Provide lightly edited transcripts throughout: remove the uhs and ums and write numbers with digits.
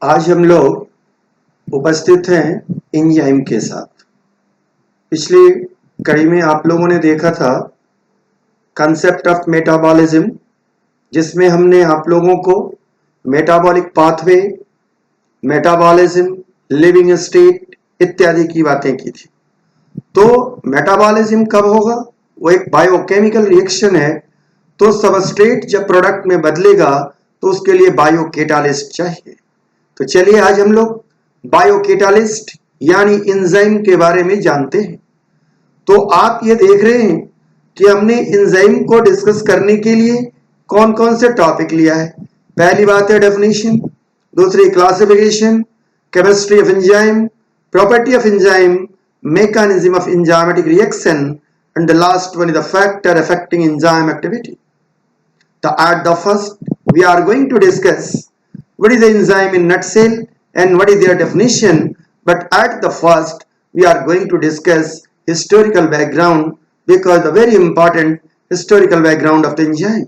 आज हम लोग उपस्थित हैं एंजाइम के साथ। पिछली कड़ी में आप लोगों ने देखा था कंसेप्ट ऑफ मेटाबॉलिज्म, जिसमें हमने आप लोगों को metabolic pathway, metabolism, living state इत्यादि की बातें की थी। तो मेटाबॉलिज्म कब होगा? वो एक बायोकेमिकल रिएक्शन है। तो सबस्ट्रेट जब प्रोडक्ट में बदलेगा तो उसके लिए बायोकेटालिस्ट चाहिए। तो चलिए आज हम लोग बायोकेटालिस्ट यानी एंजाइम के बारे में जानते हैं। तो आप ये देख रहे हैं कि हमने एंजाइम को डिस्कस करने के लिए कौन कौन से टॉपिक लिया है। पहली बात है डेफिनेशन, दूसरी classification, chemistry of enzyme, property of enzyme, mechanism of enzymatic reaction, and the last one is the factor affecting enzyme activity. At the first, we are going to discuss what is the enzyme in nutshell and what is their definition. But at the first, we are going to discuss historical background, because the very important historical background of the enzyme.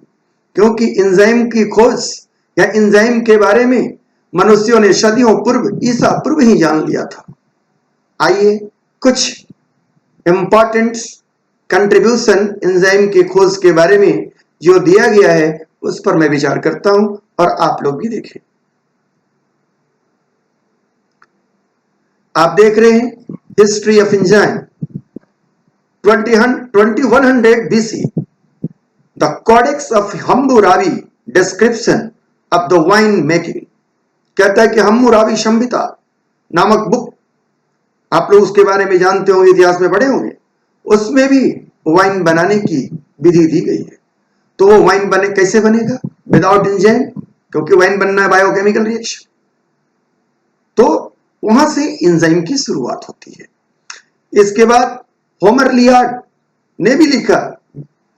क्योंकि enzyme की खोज या enzyme के बारे में मनुष्यों ने सदियों पूर्व, ईसा पूर्व ही जान लिया था। आइए कुछ इंपॉर्टेंट कंट्रीब्यूशन एंजाइम के खोज के बारे में जो दिया गया है उस पर मैं विचार करता हूं और आप लोग भी देखें। आप देख रहे हैं history of enzyme 2100 BC, the Codex of Hammurabi description of the wine making. कहता है कि हम्मुराबी संहिता नामक बुक, आप लोग उसके बारे में जानते होंगे, इतिहास में पढ़े होंगे। उसमें भी वाइन बनाने की विधि दी गई है। तो वो वाइन कैसे बनेगा? विदाउट एंजाइम, क्योंकि वाइन बनना है बायोकेमिकल रिएक्शन। तो वहां से एंजाइम की शुरुआत होती है। इसके बाद होमर इलियाड ने भी लिखा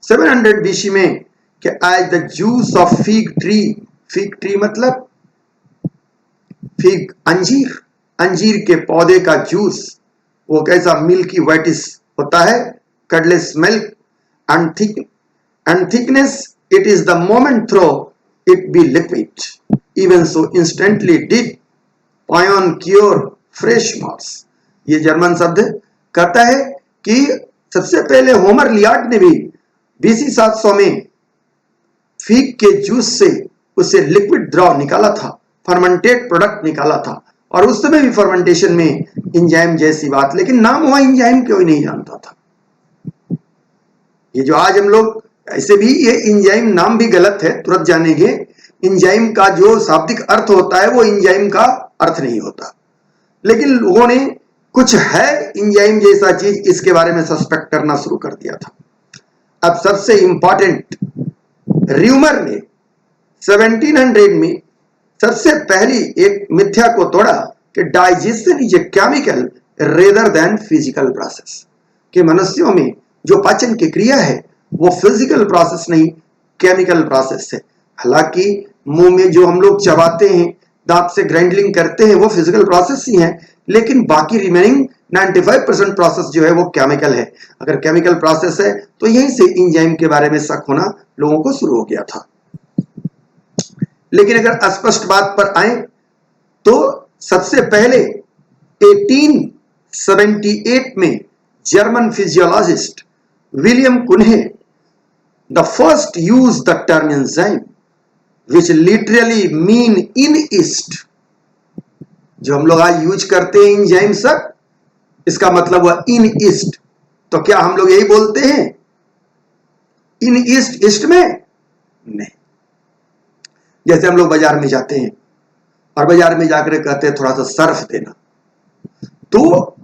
700 BC में कि as the juice of fig tree, fig tree मतलब फिग, अंजीर, अंजीर के पौधे का जूस, वो कैसा मिल्की वाइटिस होता है, curdless milk, and thickness, it is the moment throw it be liquid, even so instantly did Payen cure fresh mars. ये जर्मन शब्द कहता है कि सबसे पहले होमर इलियाड ने भी BC 700 में फिग के जूस से उसे लिक्विड द्रव निकाला था, फर्मेंटेड प्रोडक्ट निकाला था। और उस समय भी फर्मेंटेशन में एंजाइम जैसी बात, लेकिन नाम हुआ एंजाइम कोई नहीं जानता था। ये जो आज हम लोग, ऐसे भी ये एंजाइम नाम भी गलत है, तुरंत जानेंगे। एंजाइम का जो शाब्दिक अर्थ होता है वो एंजाइम का अर्थ नहीं होता, लेकिन लोगों ने कुछ है एंजाइम जैसा चीज, इसके बारे में सस्पेक्ट करना शुरू कर दिया था। अब सबसे इंपॉर्टेंट, र्यूमर ने 1700 में सबसे पहली एक मिथ्या को तोड़ा कि digestion is a chemical rather than physical process, कि मनुष्यों में जो पाचन की क्रिया है वो फिजिकल प्रोसेस नहीं, केमिकल प्रोसेस है। हालांकि मुंह में जो हम लोग चबाते हैं, दांत से ग्राइंडिंग करते हैं, वो फिजिकल प्रोसेस ही है, लेकिन बाकी रिमेनिंग 95% प्रोसेस जो है वो केमिकल है। अगर केमिकल प्रोसेस है तो यहीं से एंजाइम के बारे में शक होना लोगों को शुरू हो गया था। लेकिन अगर स्पष्ट बात पर आए तो सबसे पहले 1878 में German physiologist William Kuhne the first use the term enzyme which literally mean in yeast. जो हम लोग आज यूज करते हैं एंजाइम सब, इसका मतलब हुआ इन ईस्ट। तो क्या हम लोग यही बोलते हैं इन ईस्ट, ईस्ट में? नहीं। जैसे हम लोग बाजार में जाते हैं और बाजार में जाकर कहते हैं थोड़ा सा सर्फ देना, तो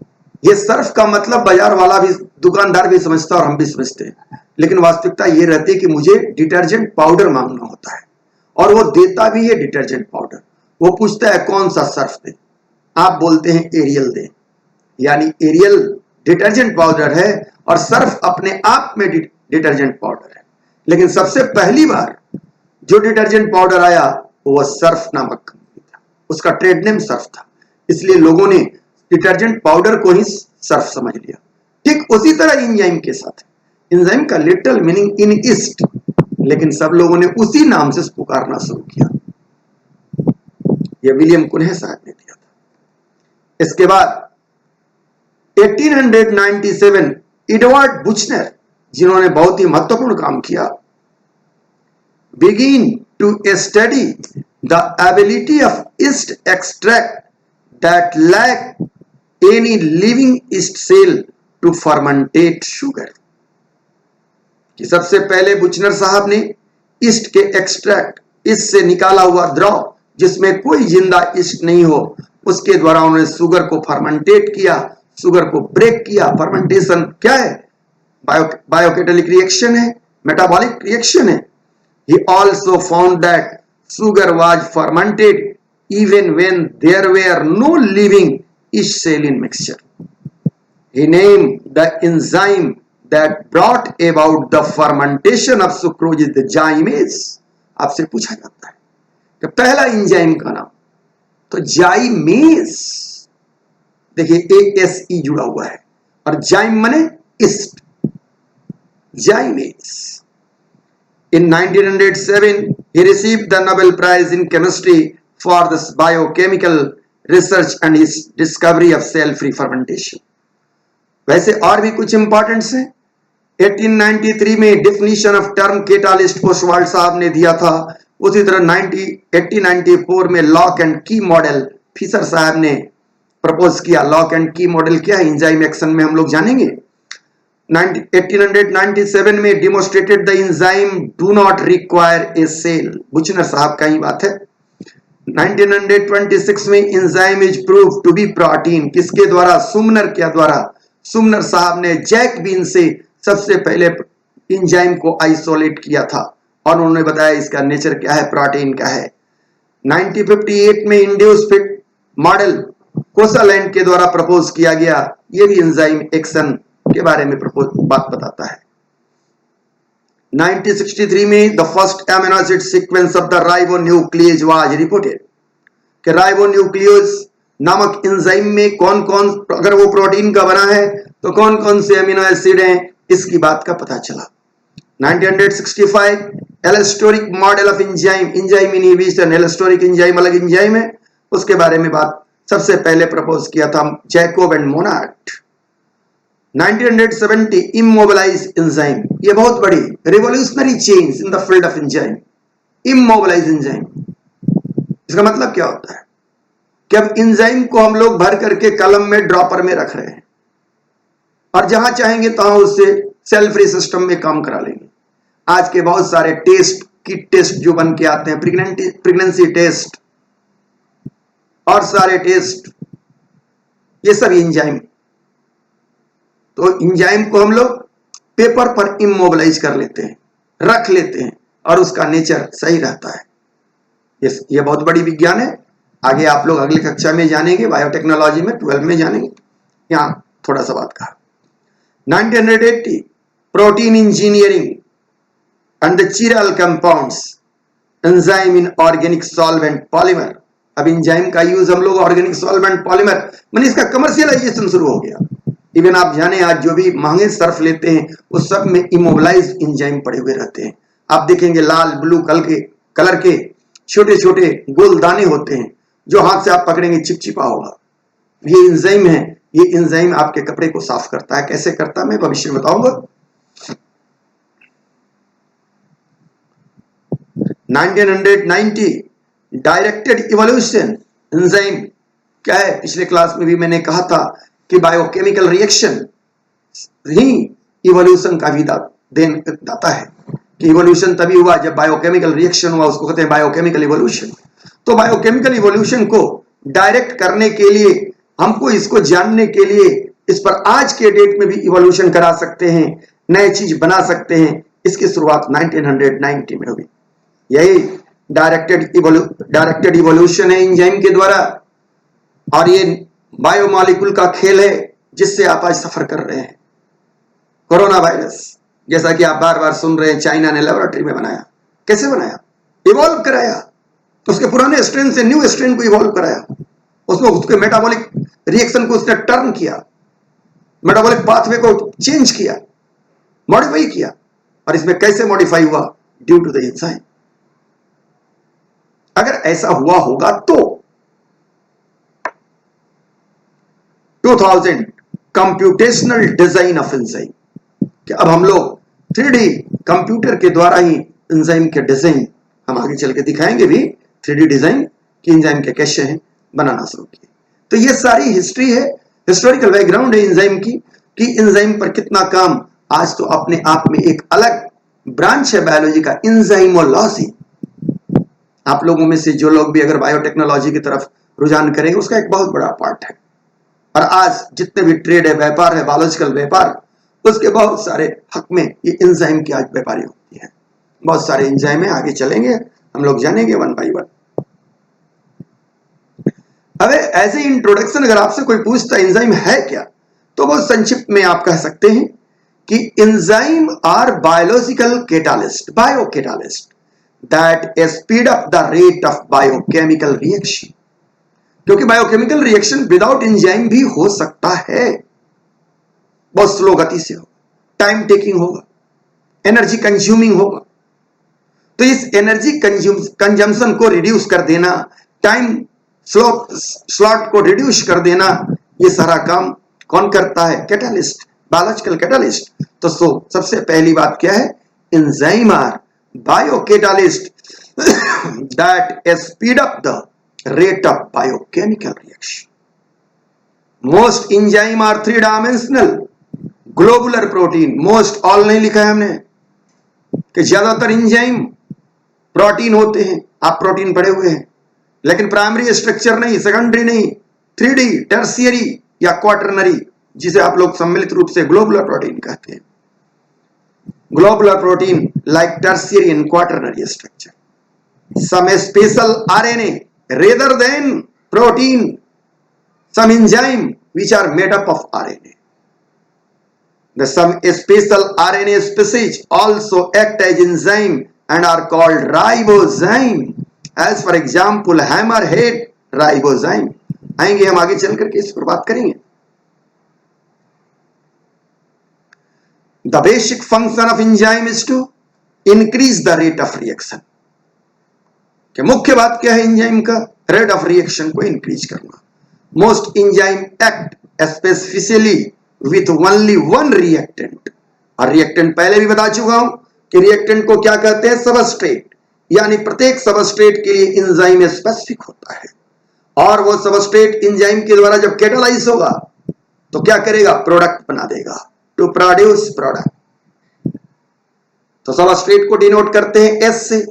ये सर्फ का मतलब बाजार वाला भी, दुकानदार भी समझता है और हम भी समझते हैं, लेकिन वास्तविकता ये रहती है कि मुझे डिटर्जेंट पाउडर मांगना होता है और वो देता भी है डिटर्जेंट पाउडर। वो पूछता है कौन सा सर्फ दे, आप बोलते हैं एरियल दे, यानी एरियल डिटर्जेंट पाउडर है और सर्फ अपने आप में डिटर्जेंट पाउडर है। लेकिन सबसे पहली बार जो डिटर्जेंट पाउडर आया वो सर्फ नामक कंपनी था, उसका ट्रेड नेम सर्फ था, इसलिए लोगों ने डिटर्जेंट पाउडर को ही सर्फ समझ लिया। ठीक उसी तरह एंजाइम के साथ, एंजाइम का लिटरल मीनिंग इन ईस्ट, लेकिन सब लोगों ने उसी नाम से पुकारना शुरू किया। ये विलियम कुन्हे साहब ने दिया था। इसके बाद 1897 एडवर्ड बुचनर, जिन्होंने बहुत ही महत्वपूर्ण काम किया, begin to study the ability of yeast extract that lack any living yeast cell to fermentate sugar. कि सबसे पहले बुचनर साहब ने ईस्ट के एक्सट्रैक्ट, ईस्ट से निकाला हुआ द्रव जिसमें कोई जिंदा ईस्ट नहीं हो, उसके द्वारा उन्होंने शुगर को फर्मेंटेट किया, शुगर को ब्रेक किया। फर्मेंटेशन क्या है? बायोकेटालिक रिएक्शन है, मेटाबॉलिक रिएक्शन है। He also found that sugar was fermented even when there were no living yeast cell in mixture. He named the enzyme that brought about the fermentation of sucrose the जाइमेज। आपसे पूछा जाता है कि पहला enzyme का नाम, तो जाइमेज। देखिए ASE जुड़ा हुआ है और जाइम माने east, जाइमेज। In 1907, he received the Nobel Prize in Chemistry for the biochemical research and his discovery of cell-free fermentation. वैसे और भी कुछ इंपॉर्टेंट्स हैं। 1893 में definition of term catalyst Oswald साहब ने दिया था। उसी तरह 1894 में लॉक एंड की मॉडल फिशर साहब ने प्रपोज किया। लॉक एंड की मॉडल क्या है एंजाइम एक्शन में, हम लोग जानेंगे। 1897 में demonstrated the enzyme do not require a cell, Buchner साहब का ही बात है। 1926 में enzyme is prove to be protein, किसके द्वारा? सुमनर के द्वारा। सुमनर साहब ने जैक बीन से सबसे पहले एंजाइम को आइसोलेट किया था और उन्होंने बताया इसका नेचर क्या है, प्रोटीन क्या है। 1958 में इंड्यूस फिट मॉडल कोसालैंड के द्वारा प्रपोज किया गया, यह भी एंजाइम एक्शन के बारे में बात बताता है। 1963 में the first amino acid sequence of the ribonuclease was reported, कि राइबोन्यूक्लियेज नामक एंजाइम में कौन कौन, अगर वो प्रोटीन का बना है तो कौन कौन से अमीनो एसिड हैं, इसकी बात का पता चला। 1965 allosteric model of enzyme, enzyme inhibition, allosteric enzyme अलग एंजाइम है, उसके बारे में बात सबसे पहले प्रपोज किया था जैकोब एंड मोनाट। 1970 इमोबिलाइज एंजाइम, ये बहुत बड़ी revolutionary change in the field of enzyme. Immobilise enzyme, इसका मतलब क्या होता है कि अब एंजाइम को हम लोग भर करके कलम में ड्रॉपर में रख रहे हैं और जहां चाहेंगे तहां उससे सेल फ्री सिस्टम में काम करा लेंगे। आज के बहुत सारे टेस्ट, किट टेस्ट जो बन के आते हैं, प्रेगनेंसी टेस्ट और सारे टेस्ट, ये सब एंजाइम। तो एंजाइम को हम लोग पेपर पर इमोबिलाइज कर लेते हैं, रख लेते हैं और उसका नेचर सही रहता है। ये बहुत बड़ी विज्ञान है। आगे आप लोग अगली कक्षा में जानेंगे, बायोटेक्नोलॉजी में 12 में जानेंगे। यहां थोड़ा सा बात कहा। 1980 protein engineering and the chiral compounds, enzyme in organic solvent polymer. अब एंजाइम का यूज हम लोग ऑर्गेनिक सॉल्वेंट पॉलीमर, माने इसका कमर्शियलाइजेशन शुरू हो गया। इवन आप जाने आज जो भी महंगे सर्फ लेते हैं उस सब में इमोबिलाइज एंजाइम पड़े हुए रहते हैं। आप देखेंगे लाल ब्लू कलर के छोटे छोटे गोल दाने होते हैं, जो हाथ से आप पकड़ेंगे चिपचिपा होगा। ये एंजाइम है, ये एंजाइम आपके कपड़े को साफ करता है। कैसे करता है मैं भविष्य में बताऊंगा। 1990 डायरेक्टेड इवोल्यूशन एंजाइम क्या है? पिछले क्लास में भी मैंने कहा था कि बायोकेमिकल रिएक्शन ही इवोल्यूशन का भी दाता है, कि इवोल्यूशन तभी हुआ जब बायोकेमिकल रिएक्शन हुआ, उसको कहते हैं बायोकेमिकल इवोल्यूशन। तो बायोकेमिकल इवोल्यूशन को डायरेक्ट करने के लिए, हमको इसको जानने के लिए, इस पर आज के डेट में भी इवोल्यूशन करा सकते हैं, नए चीज बना सकते हैं। इसकी शुरुआत 1990 में हुई। यही डायरेक्टेड इवोल्यूशन है एंजाइम के द्वारा, और ये बायोमॉलिक्यूल का खेल है जिससे आप आज सफर कर रहे हैं। कोरोना वायरस, जैसा कि आप बार बार सुन रहे हैं, चाइना ने लेबोरेटरी में बनाया। कैसे बनाया? इवॉल्व कराया, उसके पुराने स्ट्रेन से न्यू स्ट्रेन को इवॉल्व कराया, उसमें उसके मेटाबॉलिक रिएक्शन को उसने टर्न किया, मेटाबॉलिक पाथवे को चेंज किया, मॉडिफाई किया। और इसमें कैसे मॉडिफाई हुआ? Due to the enzyme. अगर ऐसा हुआ होगा तो 2000 कंप्यूटेशनल डिजाइन ऑफ एंजाइम, कि अब हम लोग 3D कंप्यूटर के द्वारा ही एंजाइम के डिजाइन, हम आगे चल के दिखाएंगे भी 3D डिजाइन कि एंजाइम के कैसे हैं बनाना शुरू किए। तो ये सारी हिस्ट्री है, हिस्टोरिकल बैकग्राउंड है एंजाइम की, कि एंजाइम पर कितना काम, आज तो अपने आप में एक अलग ब्रांच है बायोलॉजी का, एंजाइमोलॉजी। आप लोगों में से जो लोग भी अगर बायोटेक्नोलॉजी की तरफ रुझान करेंगे, उसका एक बहुत बड़ा पार्ट है। और आज जितने भी ट्रेड है, व्यापार है, बायोलॉजिकल व्यापार, उसके बहुत सारे हक में ये एंजाइम की आज व्यापारी होती है। बहुत सारे एंजाइम है, आगे चलेंगे हम लोग जानेंगे वन बाई वन। अब एज ए इंट्रोडक्शन अगर आपसे कोई पूछता एंजाइम है क्या, तो बहुत संक्षिप्त में आप कह सकते हैं कि enzyme are biological catalyst, biocatalyst that speed up the rate of biochemical reaction. क्योंकि बायोकेमिकल रिएक्शन विदाउट एंजाइम भी हो सकता है, बहुत स्लो गति से होगा, टाइम टेकिंग होगा, एनर्जी कंज्यूमिंग होगा। तो इस एनर्जी कंजम्पशन को रिड्यूस कर देना, टाइम स्लॉट को रिड्यूस कर देना, ये सारा काम कौन करता है? Catalyst, biological catalyst. तो सबसे पहली बात क्या है? Enzyme are biocatalyst that speed up the rate of biochemical reaction. Most enzyme are three dimensional. Globular protein, most all नहीं लिखा है हमने कि ज्यादातर एंजाइम प्रोटीन होते हैं, आप प्रोटीन पढ़े हुए हैं, लेकिन प्राइमरी स्ट्रक्चर नहीं, सेकेंडरी नहीं, 3D, टर्शियरी या क्वाटरनरी, जिसे आप लोग सम्मिलित रूप से ग्लोबुलर प्रोटीन कहते हैं। Globular protein like tertiary and quaternary structure, some special RNA rather than protein, some enzyme which are made up of RNA. Some special RNA species also act as enzyme and are called ribozyme. As for example, hammerhead ribozyme. आएंगे हम आगे चल करके इस पर बात करेंगे। The basic function of enzyme is to increase the rate of reaction. कि मुख्य बात क्या है एंजाइम का? रेट ऑफ रिएक्शन को इंक्रीज करना। Most enzyme act specifically with only one reactant, और रिएक्टेंट पहले भी बता चुका हूं कि रिएक्टेंट को क्या कहते हैं? सबस्ट्रेट, यानी प्रत्येक सबस्ट्रेट के लिए एंजाइम स्पेसिफिक होता है, और वो सबस्ट्रेट एंजाइम के द्वारा जब कैटालाइज होगा तो क्या करेगा? प्रोडक्ट बना देगा, टू प्रोड्यूस प्रोडक्ट। तो सबस्ट्रेट को डिनोट करते हैं एस से,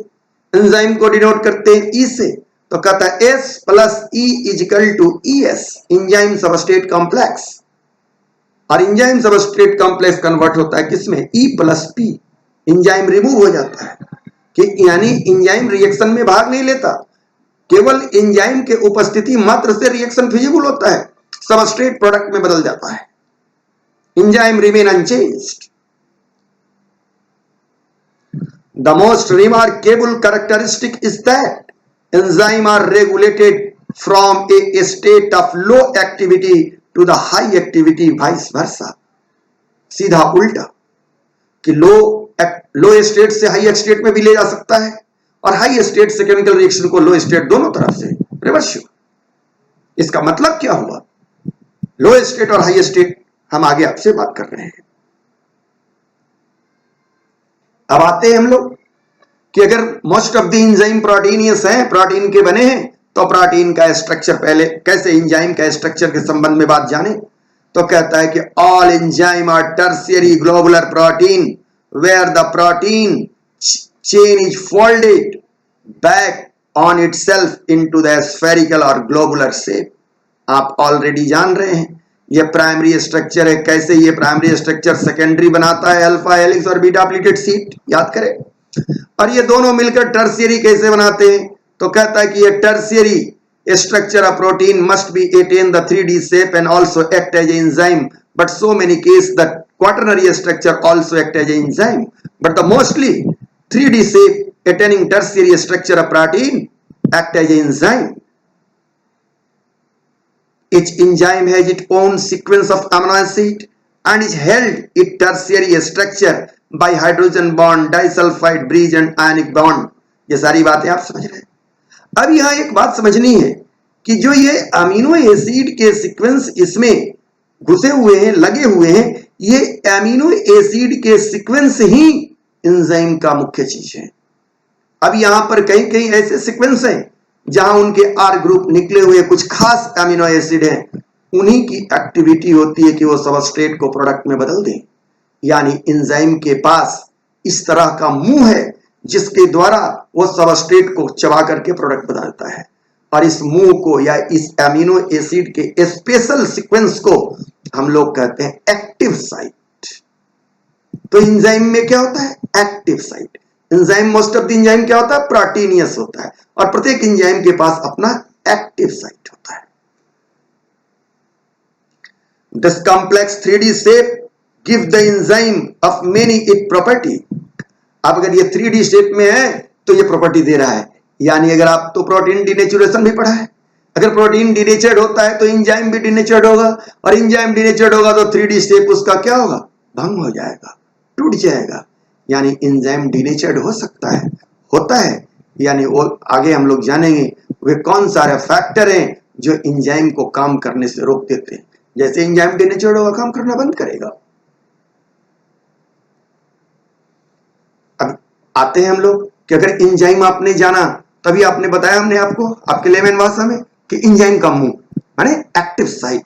एंजाइम को डिनोट करते हैं ई से, तो कहता है S plus E equal to E S, enzyme substrate complex. और एंजाइम सबस्ट्रेट कॉम्प्लेक्स कन्वर्ट होता है किसमें? E plus P, enzyme remove हो जाता है, कि यानी एंजाइम रिएक्शन में भाग नहीं लेता, केवल एंजाइम के उपस्थिति मात्र से रिएक्शन फिजिबल होता है, सबस्ट्रेट प्रोडक्ट में बदल जाता है, enzyme remain unchanged. The most remarkable characteristic is that enzymes are regulated from a state of low activity to the high activity, vice versa. सीधा उल्टा, कि लो स्टेट से हाई स्टेट में भी ले जा सकता है, और हाई स्टेट से केमिकल रिएक्शन को लो स्टेट, दोनों तरफ से रिवर्स। इसका मतलब क्या हुआ? लो स्टेट और हाई स्टेट हम आगे आपसे बात कर रहे हैं। अब आते हैं हम लोग कि अगर most of the enzyme proteinaceous हैं, प्रोटीन के बने हैं, तो प्रोटीन का स्ट्रक्चर पहले कैसे, एंजाइम का स्ट्रक्चर के संबंध में बात जाने तो कहता है कि all enzyme are tertiary globular protein where the protein chain is folded back on itself into the spherical और ग्लोबुलर शेप। आप ऑलरेडी जान रहे हैं ये प्राइमरी स्ट्रक्चर है, कैसे ये प्राइमरी स्ट्रक्चर सेकेंडरी बनाता है, अल्फा हेलिक्स और बीटा प्लीटेड शीट, याद करें। और ये दोनों मिलकर टर्शियरी कैसे बनाते हैं? तो कहता है कि ये tertiary structure of protein must be attain the 3D shape and also act as enzyme, but so many case the quaternary structure also act as enzyme, but the mostly 3D shape attaining tertiary structure of protein act as enzyme. Each enzyme has its own sequence of amino acid and is held its tertiary structure by hydrogen bond, disulfide bridge and ionic bond। ये सारी बातें आप समझ रहे हैं। अब यहाँ एक बात समझनी है कि जो ये अमीनो एसिड के सीक्वेंस इसमें घुसे हुए हैं, लगे हुए हैं। ये एमिनो एसिड के सीक्वेंस ही एंजाइम का मुख्य चीज है। अब यहां पर कहीं कहीं ऐसे सीक्वेंस हैं जहां उनके आर ग्रुप निकले हुए कुछ खास एमिनो एसिड हैं, उन्हीं की एक्टिविटी होती है कि वो सबस्ट्रेट को प्रोडक्ट में बदल दें। यानी एंजाइम के पास इस तरह का मुंह है जिसके द्वारा वो सबस्ट्रेट को चबा करके प्रोडक्ट बनाता है। और इस मुंह को या इस एमिनो एसिड के स्पेशल सीक्वेंस को हम लोग कहते हैं एक्टिव साइट। तो एंजाइम में क्या होता है? Active site. Enzyme, most of the enzyme क्या होता है? प्रोटीनियस होता है, और प्रत्येक एंजाइम के पास अपना एक्टिव साइट होता है। This complex 3D shape give the enzyme of many it property. अब अगर ये 3D शेप में है तो ये प्रॉपर्टी दे रहा है। यानी अगर आप तो प्रोटीन डिनेचुरेशन भी पढ़ा है, अगर प्रोटीन डिनेचर्ड होता है तो एंजाइम भी डिनेचर्ड होगा, और एंजाइम डिनेचर्ड होगा तो 3D शेप उसका क्या होगा? भंग हो जाएगा, टूट जाएगा। यानी एंजाइम डिनेचर्ड हो सकता है, होता है। यानी वो आगे हम लोग जानेंगे वे कौन सारे फैक्टर हैं जो एंजाइम को काम करने से रोक देते हैं। जैसे एंजाइम डिनेचर्ड होगा, काम करना बंद करेगा। अब आते हैं हम लोग कि अगर एंजाइम आपने जाना, तभी आपने बताया हमने आपको आपके लेमन भाषा में कि एंजाइम का मुंह माने एक्टिव साइट।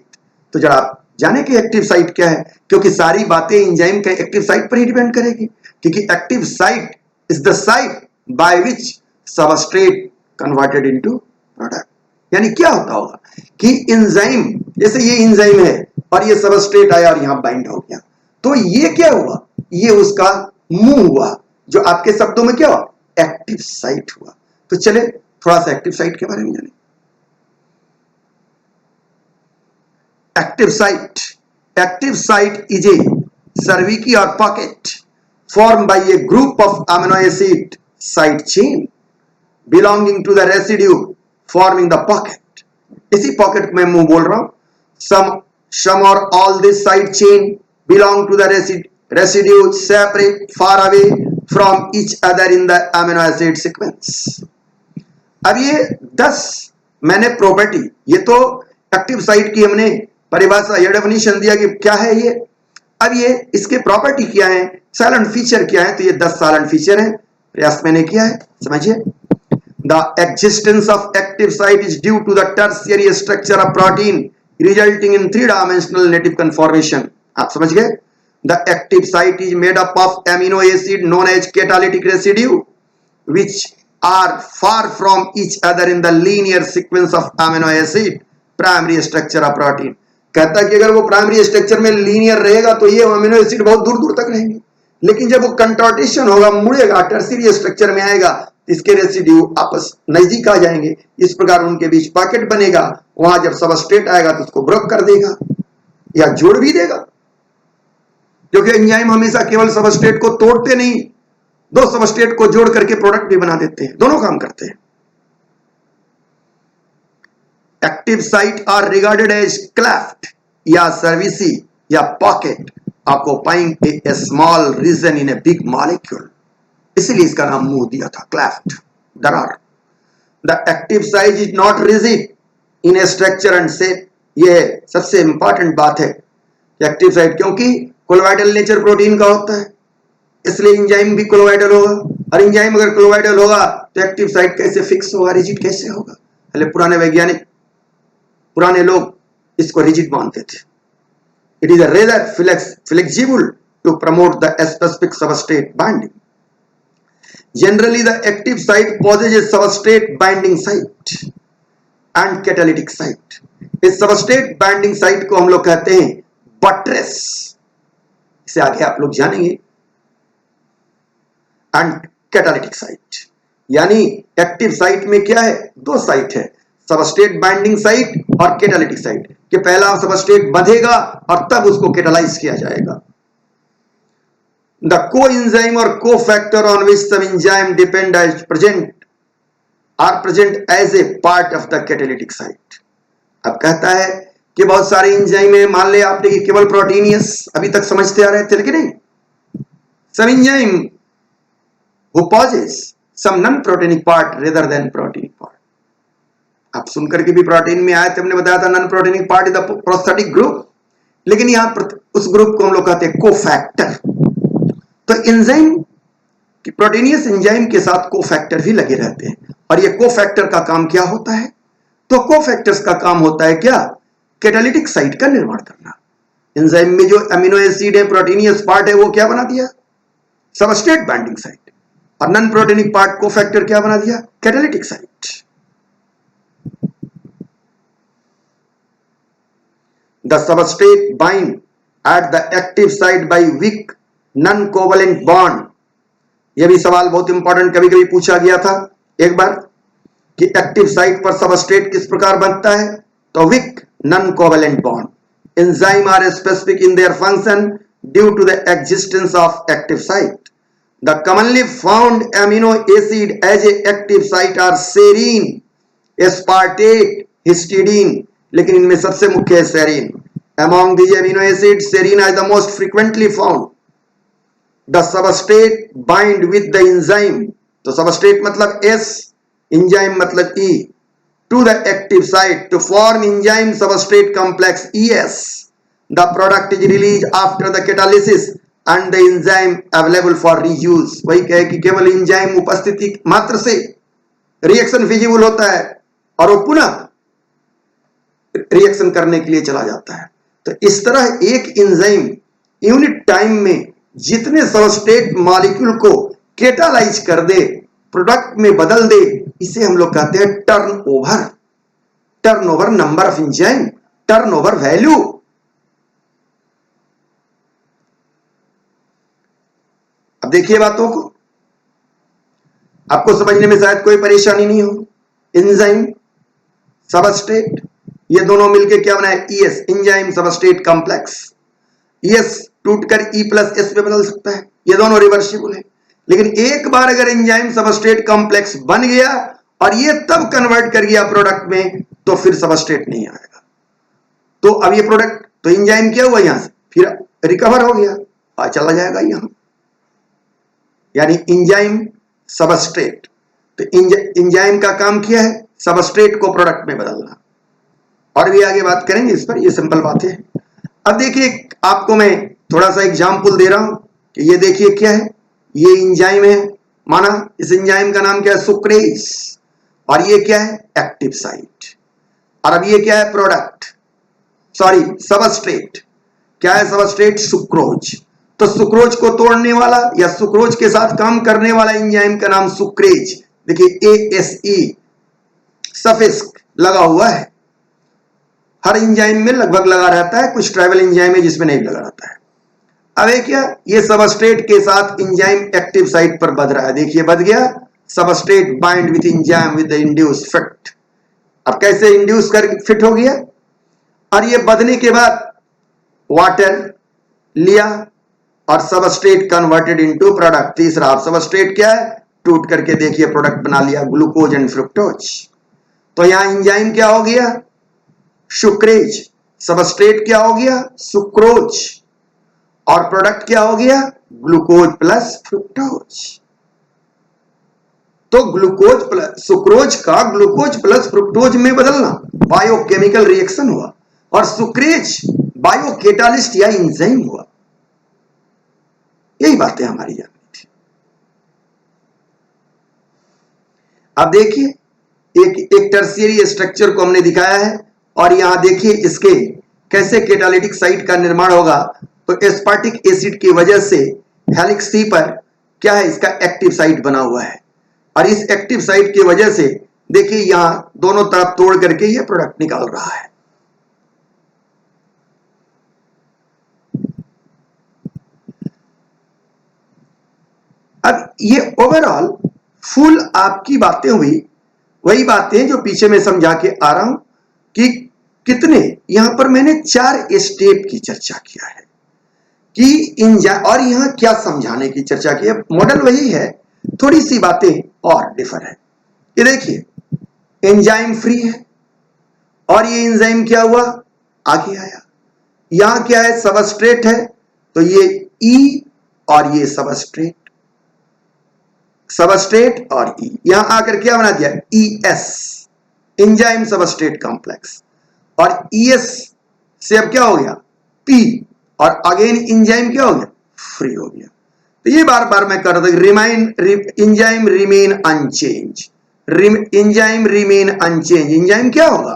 तो जरा आप जाने कि एक्टिव साइट क्या है, क्योंकि सारी बातें एंजाइम के एक्टिव साइट पर ही डिपेंड करेगी। क्योंकि active site is the site by which substrate converted into product. यानी क्या होता होगा कि एंजाइम, जैसे ये एंजाइम है और ये सबस्ट्रेट आया और यहां बाइंड हो गया, तो ये क्या हुआ? ये उसका मुंह हुआ, जो आपके शब्दों में क्या हुआ? एक्टिव साइट हुआ। तो चले थोड़ा सा एक्टिव साइट के बारे में जाने। Active site, active site is a cervici or pocket formed by a group of amino acid side chain belonging to the residue forming the pocket। इसी पॉकेट में मैं बोल रहा हूं, some or all this side chain belong to the residue separate far away from each other in the amino acid sequence। अब ये 10 मैंने property, ये तो एक्टिव साइट की हमने परिभाषा या डेफिनेशन दिया कि क्या है ये। अब ये इसके प्रॉपर्टी क्या है, साइलेंट फीचर क्या है, तो ये 10 साइलेंट फीचर है। प्रयास मैंने किया है, समझिए। The existence of active site is due to the tertiary structure of protein resulting in 3 dimensional native conformation. आप समझ गए? The active site is made up of amino acid known as catalytic residue which are far from each other in the linear sequence of amino acid primary structure of protein. कहता है कि अगर वो primary structure में linear रहेगा तो ये amino acid बहुत दूर दूर तक रहेंगे, लेकिन जब वो कंटोर्टेशन होगा, मुड़ेगा, टर्शियरी स्ट्रक्चर में आएगा, इसके रेसिड्यू आपस नजदीक आ जाएंगे। इस प्रकार उनके बीच पॉकेट बनेगा। वहां जब सबस्ट्रेट आएगा तो उसको ब्रेक कर देगा या जोड़ भी देगा, क्योंकि एंजाइम हमेशा केवल सबस्ट्रेट को तोड़ते नहीं, दो सबस्ट्रेट को जोड़ करके प्रोडक्ट भी बना देते हैं, दोनों काम करते हैं। Active site are regarded as cleft या सर्विसी या pocket occupying a small region in a big molecule, इसलिए इसका नाम मुंह दिया था, क्लेफ्ट, दरार। The active site is not rigid in a structure and shape. यह सबसे इंपॉर्टेंट बात है कि एक्टिव साइट, क्योंकि कोलोइडल नेचर प्रोटीन का होता है, इसलिए एंजाइम भी कोलोइडल होगा। और एंजाइम अगर कोलोइडल होगा तो एक्टिव साइट कैसे फिक्स होगा, रिजिड कैसे होगा? पहले पुराने वैज्ञानिक, पुराने लोग इसको रिजिड मानते थे। It is a rather flexible to promote the specific substrate binding. Generally the active site possesses a substrate binding site and catalytic site. इस सबस्ट्रेट बाइंडिंग साइट को हम लोग कहते हैं बट्रेस, इसे आगे आप लोग जानेंगे। एंड कैटालिटिक साइट, यानी एक्टिव साइट में क्या है? 2 साइट है, सबस्ट्रेट बाइंडिंग साइट और कैटालिटिक साइट। कि पहला सबस्ट्रेट बंधेगा और तब उसको कैटालाइज किया जाएगा। द कोएंजाइम और कोफैक्टर ऑन विच सब enzyme depend are present as a part of the catalytic site. अब कहता है कि बहुत सारे एंजाइम है, मान ले आपने कि केवल प्रोटीनियस अभी तक समझते आ रहे थे, लेकिन नहीं, some enzyme who possess some non-proteinic part rather than proteinic part। आप सुनकर के भी प्रोटीन में आए थे, हमने बताया था non proteinic part is the prosthetic group. लेकिन यहां उस ग्रुप को हम लोग कहते हैं कोफैक्टर। तो एंजाइम कि प्रोटीनियस एंजाइम के साथ कोफैक्टर भी लगे रहते हैं। और ये कोफैक्टर का काम क्या होता है? तो कोफैक्टर्स का काम होता है क्या? कैटालिटिक साइट का निर्माण करना। एंजाइम में जो अमीनो एसिड है, प्रोटीनियस पार्ट है, वो क्या बना दिया? Substrate binding site. और नॉन प्रोटीनिक पार्ट कोफैक्टर क्या बना दिया? Catalytic site. The substrate bind at the active site by weak non covalent bond. यह भी सवाल बहुत इंपॉर्टेंट कभी कभी पूछा गया था एक बार कि एक्टिव साइट पर सबस्ट्रेट किस प्रकार बनता है? तो weak non covalent bond. Enzyme are specific in their function due to the existence of active site. The commonly found amino acid as a active site are serine, aspartate, histidine. लेकिन इनमें सबसे मुख्य है serine. Among these amino acid serine is the most frequently found. The substrate bind with the enzyme, तो substrate मतलब S, enzyme मतलब E, to the active site to form enzyme substrate complex ES. The product is released after the catalysis and the enzyme available for reuse. वही कहे कि केवल enzyme उपस्थिति मात्र से रिएक्शन फिजिबल होता है और वो पुनः रिएक्शन करने के लिए चला जाता है। तो इस तरह एक एंजाइम यूनिट टाइम में जितने सबस्ट्रेट मॉलिक्यूल को केटालाइज कर दे, प्रोडक्ट में बदल दे, इसे हम लोग कहते हैं turnover. Turnover number of enzyme, turnover value. अब देखिए बातों को, आपको समझने में शायद कोई परेशानी नहीं हो। एंजाइम, सबस्ट्रेट, ये दोनों मिलकर क्या बनाए? ES, enzyme substrate complex. ES टूटकर ई प्लस एस पे बदल सकता है, ये दोनों रिवर्सिबल है। लेकिन एक बार अगर एंजाइम सबस्ट्रेट कॉम्प्लेक्स बन गया और ये तब कन्वर्ट कर गया प्रोडक्ट में, तो फिर सबस्ट्रेट नहीं आएगा। तो अब ये प्रोडक्ट, तो एंजाइम क्या हुआ यहां से, फिर रिकवर हो गया और चला जाएगा यहां। यानी एंजाइम सबस्ट्रेट, तो एंजाइम का काम क्या है? सबस्ट्रेट को प्रोडक्ट में बदलना। और भी आगे बात करेंगे इस पर, ये सिंपल बात है। अब देखिए, आपको मैं थोड़ा सा एग्जाम्पल दे रहा हूं कि ये देखिए क्या है, ये एंजाइम है, माना इस एंजाइम का नाम क्या है? सुक्रेज। और ये क्या है? Active site. और अब ये क्या है? Product, sorry substrate. क्या है सबस्ट्रेट? सुक्रोज। तो सुक्रोज को तोड़ने वाला या सुक्रोज के साथ काम करने वाला एंजाइम का नाम सुक्रेज। देखिए ASE सफिक्स लगा हुआ है। हर एंजाइम में लगभग लगा रहता है, कुछ ट्राइबल एंजाइम है जिसमें नहीं लगा रहता है। अब ये क्या? ये सबस्ट्रेट के साथ एंजाइम एक्टिव साइट पर बध रहा है। देखिए बध गया, substrate bind with enzyme with the induce fit. अब कैसे इंड्यूस कर फिट हो गया? और ये बधने के बाद वाटर लिया और सबस्ट्रेट कन्वर्टेड इनटू प्रोडक्ट। तीसरा, अब सबस्ट्रेट क्या है? टूट करके देखिए प्रोडक्ट बना लिया, ग्लूकोज एंड फ्रुक्टोज। तो यहां एंजाइम क्या हो गया? सुक्रेज। सबस्ट्रेट क्या हो गया? सुक्रोज। और प्रोडक्ट क्या हो गया? Glucose plus fructose. तो ग्लूकोज प्लस सुक्रोज का ग्लूकोज प्लस फ्रुक्टोज में बदलना बायोकेमिकल रिएक्शन हुआ, और सुक्रेज बायोकेटालिस्ट या एंजाइम हुआ। यही बातें हमारी जाननी थी। अब देखिए, एक टर्शियरी स्ट्रक्चर को हमने दिखाया है, और यहां देखिए इसके कैसे कैटालिटिक साइट का निर्माण होगा। तो एस्पार्टिक एसिड की वजह से हेलिक्स सी पर क्या है? इसका एक्टिव साइट बना हुआ है, और इस एक्टिव साइट की वजह से देखिए यहां दोनों तरफ तोड़ करके ये प्रोडक्ट निकाल रहा है। अब ये ओवरऑल फुल आपकी बातें हुई, वही बातें जो पीछे में समझा के आ रहा हूं कि कितने यहां पर मैंने 4 स्टेप की चर्चा किया है कि और यहां क्या समझाने की चर्चा की है। मॉडल वही है, थोड़ी सी बातें और डिफर है। ये देखिए एंजाइम फ्री है, और ये एंजाइम क्या हुआ? आगे आया। यहां क्या है? सबस्ट्रेट है, तो ये E और ये सबस्ट्रेट, सबस्ट्रेट और E। यहां आकर क्या बना दिया? ES, enzyme substrate complex. और ES से अब क्या हो गया? पी, और अगेन एंजाइम क्या हो गया, फ्री हो गया। तो ये बार बार मैं कर रहा था, enzyme remain unchanged, enzyme remain unchanged, enzyme क्या होगा,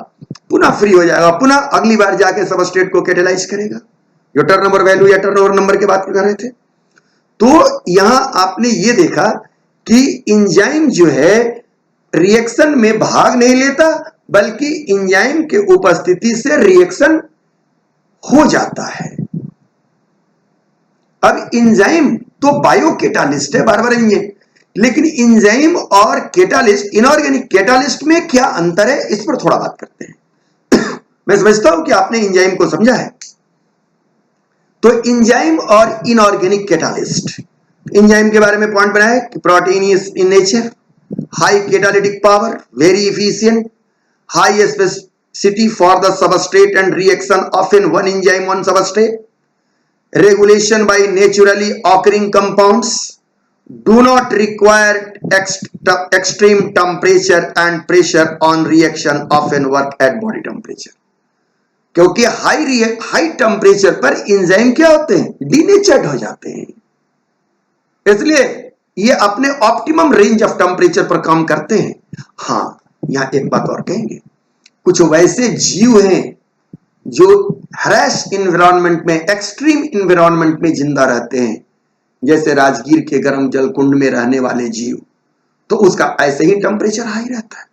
पुनः फ्री हो जाएगा, पुनः अगली बार जाके सबस्ट्रेट को कैटेलाइज करेगा। जो टर्नओवर वैल्यू या टर्नओवर नंबर की बात कर रहे थे, तो यहां आपने ये देखा कि एंजाइम जो है रिएक्शन में भाग नहीं लेता, बल्कि एंजाइम के उपस्थिति से रिएक्शन हो जाता है। अब एंजाइम तो बायोकेटालिस्ट है, बार बार एंजाइम, लेकिन एंजाइम और कैटालिस्ट, इनऑर्गेनिक कैटालिस्ट में क्या अंतर है, इस पर थोड़ा बात करते हैं। मैं समझता हूं कि आपने एंजाइम को समझा है। तो एंजाइम और इनऑर्गेनिक कैटालिस्ट, एंजाइम के बारे में पॉइंट बनाया है कि protein is in nature, high catalytic power, very efficient, high specificity for the substrate and reaction of in one enzyme one substrate, regulation by naturally occurring compounds, do not require extreme temperature and pressure on reaction, often work at body temperature। क्योंकि high temperature पर enzyme क्या होते हैं, denatured हो जाते हैं, इसलिए ये अपने ऑप्टिमम रेंज ऑफ टेम्परेचर पर काम करते हैं। हाँ, यहां एक बात और कहेंगे, कुछ वैसे जीव हैं जो हरैश इन्वायरमेंट में, एक्सट्रीम इन्वायरमेंट में जिंदा रहते हैं, जैसे राजगीर के गर्म जल कुंड में रहने वाले जीव, तो उसका ऐसे ही टेम्परेचर हाई रहता है,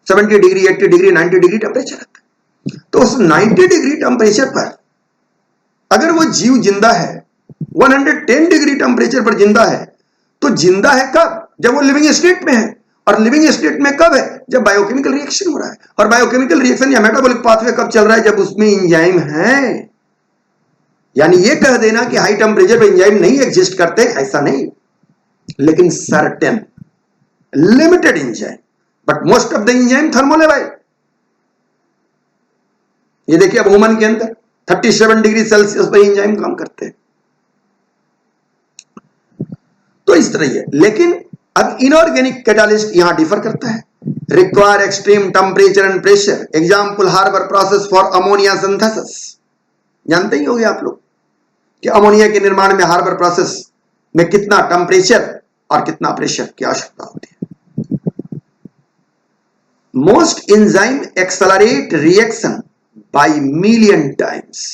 70 डिग्री, 80 डिग्री, 90 डिग्री टेम्परेचर रहता है। तो उस 90 डिग्री टेम्परेचर पर अगर वो जीव जिंदा है, 110 डिग्री टेम्परेचर पर जिंदा है, तो जिंदा है कब, जब वो लिविंग स्टेट में है। और लिविंग स्टेट में कब है, जब बायोकेमिकल रिएक्शन हो रहा है। और बायोकेमिकल रिएक्शन या मेटाबॉलिक पाथवे कब चल रहा है, जब उसमें एंजाइम है। यानी ये कह देना कि हाई टेम्परेचर पे एंजाइम नहीं एग्जिस्ट करते, ऐसा नहीं, लेकिन certain limited enzyme, but most of the enzyme thermolabile. ये देखिए अब ह्यूमन के अंदर 37 डिग्री सेल्सियस पर एंजाइम काम करते हैं। तो इस तरह है। लेकिन अब इनऑर्गेनिक कैटालिस्ट यहां डिफर करता है, require extreme temperature and pressure, example Haber process for ammonia synthesis. जानते ही होंगे आप लोग कि अमोनिया के निर्माण में हार्बर प्रोसेस में कितना टेम्परेचर और कितना प्रेशर की आवश्यकता होती है। Most enzyme accelerate reaction by million times.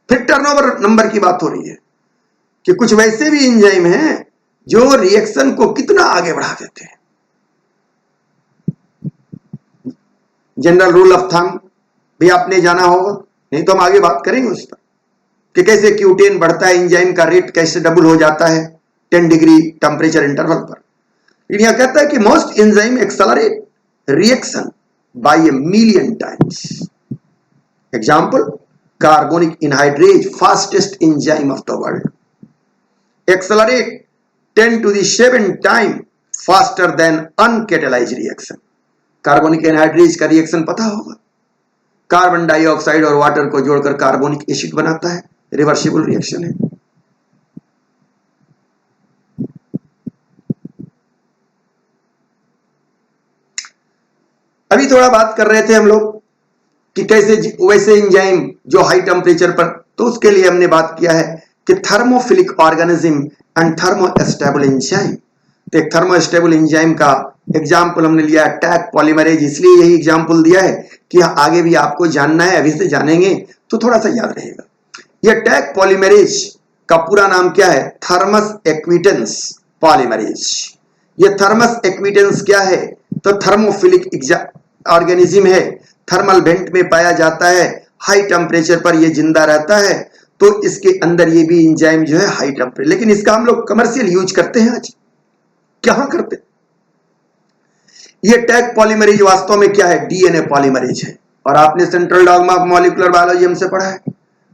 फिर टर्नओवर नंबर की बात हो रही है कि कुछ वैसे भी एंजाइम हैं जो रिएक्शन को कितना आगे बढ़ा देते हैं। जनरल रूल ऑफ थंब भी आपने जाना होगा, नहीं तो हम आगे बात करेंगे उस पर कि कैसे क्यूटेन बढ़ता है, एंजाइम का रेट कैसे डबल हो जाता है 10 डिग्री टेम्परेचर इंटरवल पर। यहां कहता है कि most enzyme accelerate reaction by a million times. Example, carbonic anhydrase, fastest enzyme of the world, accelerate 10 to the 7 time faster than uncatalysed reaction. Carbonic anhydrase का रिएक्शन पता होगा, कार्बन डाइऑक्साइड और water को जोड़कर कार्बोनिक एसिड बनाता है, reversible reaction है। अभी थोड़ा बात कर रहे थे हम लोग कि कैसे वैसे एंजाइम जो हाई टेम्परेचर पर, तो उसके लिए हमने बात किया है कि thermophilic organism and thermostable enzyme. तो एक थर्मोस्टेबल एंजाइम का एग्जाम्पल हमने लिया टैग पॉलीमरेज, इसलिए यही एग्जाम्पल दिया है कि आगे भी आपको जानना है, अभी से जानेंगे तो थोड़ा सा याद रहेगा। यह टैग पॉलीमरेज का पूरा नाम क्या है, थर्मस एक्विटेंस पॉलीमरेज। यह थर्मस एक्विटेंस क्या है, तो थर्मोफिलिक ऑर्गेनिज्म है, थर्मल वेंट में पाया जाता है, हाई टेम्परेचर पर यह जिंदा रहता है। तो इसके अंदर ये भी एंजाइम जो है हाई टेम्परेचर, लेकिन इसका हम लोग कमर्शियल यूज करते हैं आज, क्या करते हैं। ये टैग पॉलीमरेज वास्तव में क्या है, डीएनए पॉलीमरेज है। और आपने central dogma of molecular biology हमसे पढ़ा है,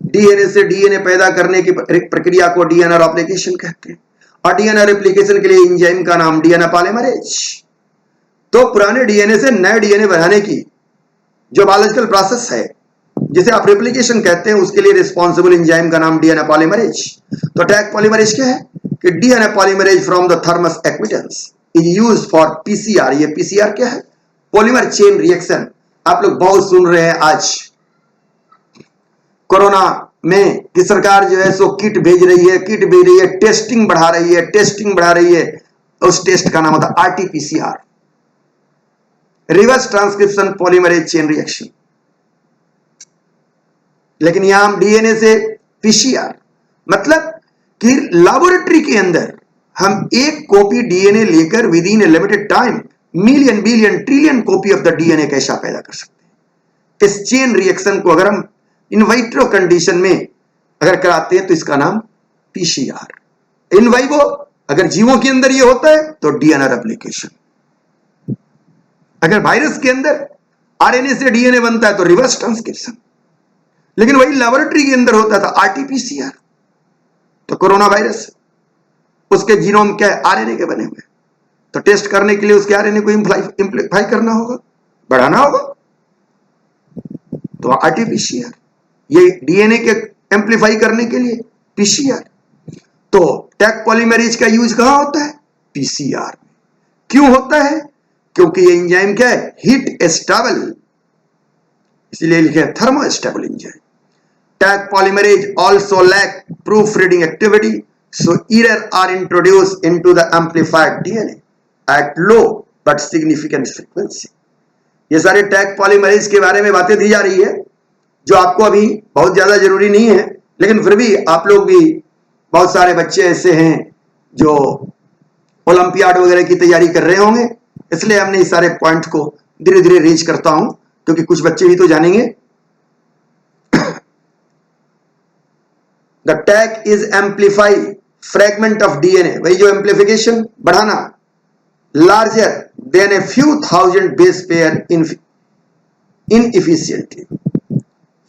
डीएनए से डीएनए पैदा करने की प्रक्रिया को डीएनए रेप्लिकेशन कहते हैं। और डीएनए रेप्लिकेशन के लिए एंजाइम का नाम डीएनए पॉलीमरेज। तो पुराने डीएनए से नए डीएनए बनाने की जो बायोलॉजिकल प्रोसेस है, जिसे आप रेप्लिकेशन कहते हैं, उसके लिए रिस्पॉन्सिबल एंजाइम का नाम डीएनए पॉलीमरेज। तो टैग पॉलीमरेज क्या है कि DNA polymerase from the thermos acquaintance is used for PCR. ये पीसीआर क्या है, पॉलीमर चेन रिएक्शन। आप लोग बहुत सुन रहे हैं आज कोरोना में कि सरकार जो है सो किट भेज रही है, टेस्टिंग बढ़ा रही है। उस टेस्ट का नाम होता है RTPCR, reverse transcription polymerase chain reaction. लेकिन यहां हम डीएनए से पीसीआर, मतलब कि लैबोरेटरी के अंदर हम एक कॉपी डीएनए लेकर with in A limited time million billion trillion copy of the DNA कैसा पैदा कर सकते हैं। इस चेन रिएक्शन को अगर हम इन वाइट्रो कंडीशन में अगर कराते हैं तो इसका नाम पीसीआर। इन वाइवो अगर जीवों के अंदर ये होता है तो डीएनए रेप्लिकेशन। अगर वायरस के अंदर आरएनए से डीएनए बनता है तो रिवर्स ट्रांसक्रिप्शन। लेकिन वही लेबोरेटरी के अंदर होता था आरटीपीसीआर। तो कोरोना वायरस, उसके जीनोम क्या है, आरएनए के बने हुए, तो टेस्ट करने के लिए उसके आरएनए को इम्प्लीफाई करना होगा, बढ़ाना होगा, तो आरटीपीसीआर। ये डीएनए के एम्प्लीफाई करने के लिए पीसीआर। तो टैग पॉलीमरेज का यूज कहां होता है, पीसीआर। क्यों होता है, क्योंकि ये एंजाइम क्या है, हीट स्टेबल, इसलिए लिखे thermo stable enzyme. Tag polymerase also lack proofreading activity, so errors are introduced into the amplified DNA at low but significant frequency. ये सारे टैग पॉलीमरेज के बारे में बातें दी जा रही है जो आपको अभी बहुत ज्यादा जरूरी नहीं है, लेकिन फिर भी आप लोग भी, बहुत सारे बच्चे ऐसे हैं जो ओलंपियाड वगैरह की तैयारी कर रहे होंगे, इसलिए हमने इस सारे पॉइंट को धीरे धीरे रीच करता हूं, क्योंकि कुछ बच्चे भी तो जानेंगे। The tag is amplify fragment of DNA, वही जो amplification बढ़ाना, larger than a few thousand base pair inefficiently.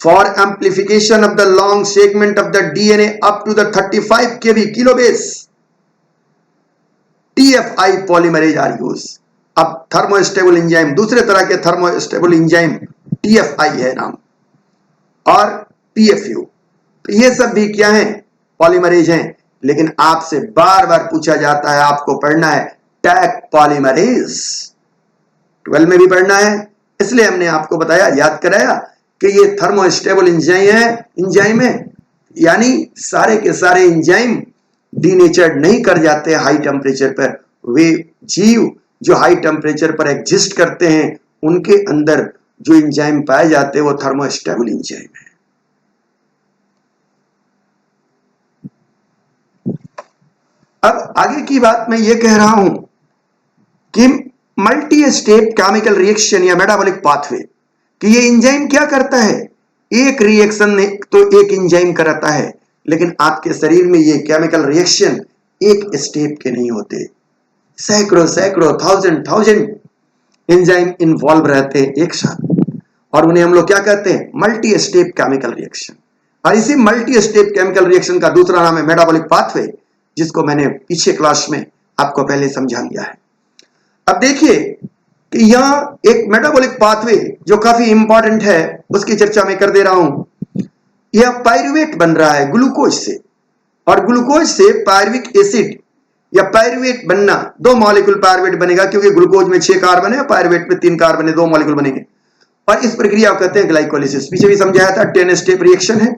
For amplification of the long segment of the DNA up to the 35 kb kilobase, TFI polymerase are used. अब thermostable enzyme, दूसरे तरह के thermostable enzyme TFI है नाम, और PFU, ये सब भी क्या है, पॉलीमरेज हैं। लेकिन आपसे बार बार पूछा जाता है, आपको पढ़ना है टैग पॉलीमरेज, 12 में भी पढ़ना है, इसलिए हमने आपको बताया, याद कराया कि ये थर्मोस्टेबल एंजाइम है, यानी सारे के सारे एंजाइम डीनेचर्ड नहीं कर जाते हाई टेम्परेचर पर। वे जीव जो हाई टेम्परेचर पर एग्जिस्ट करते हैं, उनके अंदर जो एंजाइम पाए जाते हैं वो थर्मोस्टेबल एंजाइम है। अब आगे की बात मैं ये कह रहा हूं कि मल्टी स्टेप केमिकल रिएक्शन या मेटाबॉलिक पाथवे, कि ये एंजाइम क्या करता है, एक रिएक्शन ने तो एक एंजाइम कराता है, लेकिन आपके शरीर में ये केमिकल रिएक्शन एक स्टेप के नहीं होते, सैकड़ों थाउजेंड एंजाइम इन्वॉल्व रहते हैं एक साथ, और उन्हें हम लोग क्या कहते हैं, मल्टी स्टेप केमिकल रिएक्शन। और इसी मल्टी स्टेप केमिकल रिएक्शन का दूसरा नाम है मेटाबॉलिक पाथवे, जिसको मैंने पीछे क्लास में आपको पहले समझा दिया है। अब देखिए कि यहां एक मेटाबॉलिक पाथवे जो काफी इंपॉर्टेंट है, उसकी चर्चा मैं कर दे रहा हूं। यह पायरुवेट बन रहा है ग्लूकोज से, और ग्लूकोज से पायरुविक एसिड या पायरुवेट बनना, 2 मॉलिक्यूल पायरुवेट बनेगा, क्योंकि ग्लूकोज में 6 कार्बन है, पायरुवेट में 3 कार्बन है, 2 मॉलिक्यूल बनेंगे, और इस प्रक्रिया को कहते हैं ग्लाइकोलिसिस। पीछे भी समझाया था, 10 स्टेप रिएक्शन है,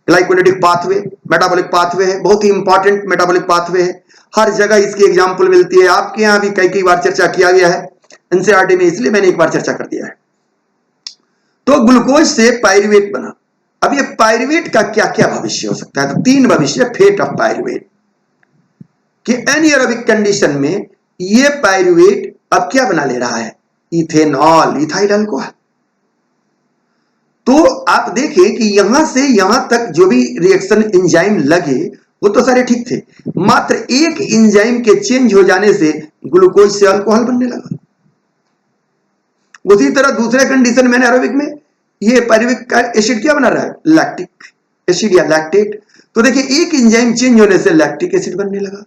ग्लाइकोलिटिक पाथवे, मेटाबॉलिक पाथवे है, बहुत ही इंपॉर्टेंट मेटाबॉलिक पाथवे है, हर जगह इसकी एग्जांपल मिलती है, आपके यहां भी कई बार चर्चा किया गया है एनसीईआरटी में, इसलिए मैंने एक बार चर्चा कर दिया है। तो ग्लूकोज से पायरुवेट बना। अब ये पायरुवेट का क्या क्या भविष्य हो सकता है, तो 3 भविष्य फेट ऑफ पायरुवेट, कि एनारोबिक कंडीशन में ये पायरुवेट अब क्या बना ले रहा है, इथेनॉल, इथाइल अल्कोहल। तो आप देखें कि यहां से यहां तक जो भी रिएक्शन एंजाइम लगे वो तो सारे ठीक थे, मात्र एक एंजाइम के चेंज हो जाने से ग्लूकोज से अल्कोहल बनने लगा। उसी तरह दूसरे कंडीशन में एनारोबिक में ये पायरुविक एसिड क्या बना रहा है, लैक्टिक एसिड या लैक्टेट। तो देखिए एक एंजाइम चेंज होने से लैक्टिक एसिड बनने लगा।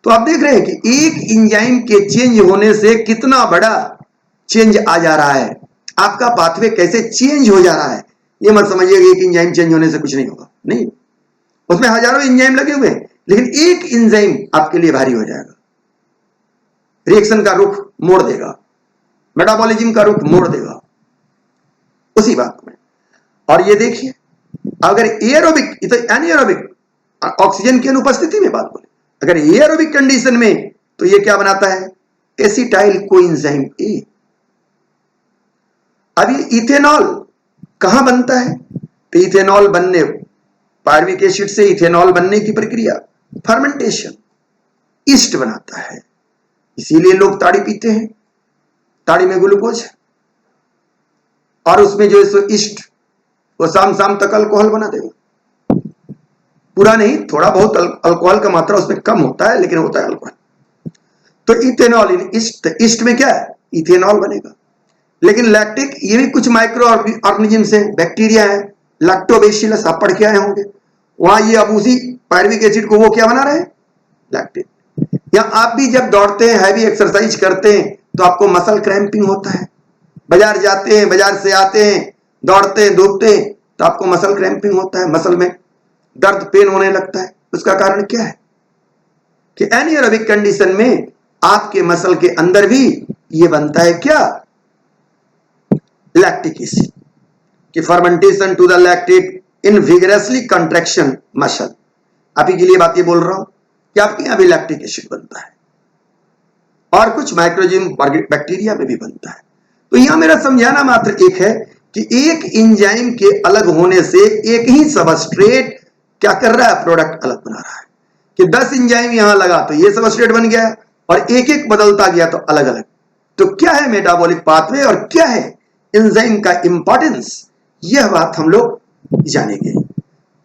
तो आप देख रहे हैं कि एक एंजाइम के चेंज होने से कितना बड़ा चेंज आ जा रहा है, आपका पाथवे कैसे चेंज हो जा रहा है। ये मत समझिएगा एक एंजाइम चेंज होने से कुछ नहीं होगा, नहीं, उसमें हजारों एंजाइम लगे हुए हैं, लेकिन एक एंजाइम आपके लिए भारी हो जाएगा, रिएक्शन का रुख मोड़ देगा, मेटाबॉलिज्म का रुख मोड़ देगा उसी बात में। और ये देखिए अगर एरोबिक, ये तो एनाएरोबिक, ऑक्सीजन की अनुपस्थिति में बात बोले, अगर एरोबिक कंडीशन में तो ये क्या बनाता है, एसिटाइल कोएंजाइम ए। अभी इथेनॉल कहां बनता है, तो इथेनॉल बनने, पायरुविक एसिड से इथेनॉल बनने की प्रक्रिया फर्मेंटेशन, ईस्ट बनाता है। इसीलिए लोग ताड़ी पीते हैं, ताड़ी में ग्लूकोज है और उसमें जो है सो ईस्ट, वो शाम शाम तक अल्कोहल बना देगा। पूरा नहीं, थोड़ा बहुत अल्कोहल का मात्रा उसमें कम होता है, लेकिन होता है अल्कोहल। तो इथेनॉल इन ईस्ट, ईस्ट में क्या है, इथेनॉल बनेगा। लेकिन लैक्टिक, ये भी कुछ माइक्रो ऑर्गेनिजम्स है, बैक्टीरिया है, लैक्टोबैसिलस आप पढ़ के आए होंगे, वहां ये अब उसी पायरुविक एसिड को वो क्या बना रहे हैं, लैक्टिक। या आप भी जब दौड़ते हैं, हैवी एक्सरसाइज करते हैं, तो आपको मसल क्रैम्पिंग होता है। बाजार जाते हैं, बाजार से आते हैं, दौड़ते हैं, धूपते हैं, तो आपको मसल क्रैम्पिंग होता है, मसल में दर्द, पेन होने लगता है। उसका कारण क्या है कि एनाएरोबिक कंडीशन में आपके मसल के अंदर भी ये बनता है क्या, लैक्टिक एसिड, कि fermentation to the lactic in vigorously contraction muscle. अभी के लिए बात ये बोल रहा हूं कि आपके यहां भी लैक्टिक एसिड बनता है और कुछ माइक्रोजिम बैक्टीरिया में भी बनता है। तो यहां मेरा समझाना मात्र एक है कि एक एंजाइम के अलग होने से एक ही सबस्ट्रेट क्या कर रहा है, प्रोडक्ट अलग बना रहा है। कि 10 एंजाइम यहां लगा तो ये सबस्ट्रेट बन गया और एक एक बदलता गया तो अलग अलग। तो क्या है मेटाबॉलिक पाथवे और क्या है एंजाइम का इंपॉर्टेंस, यह बात हम लोग जानेंगे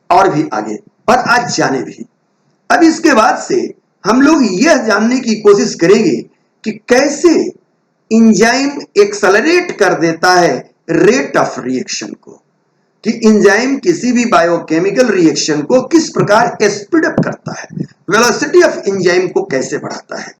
और भी आगे, और आज जाने भी। अब इसके बाद से हम लोग यह जानने की कोशिश करेंगे कि कैसे एंजाइम एक्सेलरेट कर देता है रेट ऑफ रिएक्शन को, कि एंजाइम किसी भी बायोकेमिकल रिएक्शन को किस प्रकार स्पीड अप करता है, वेलोसिटी ऑफ एंजाइम को कैसे बढ़ाता है।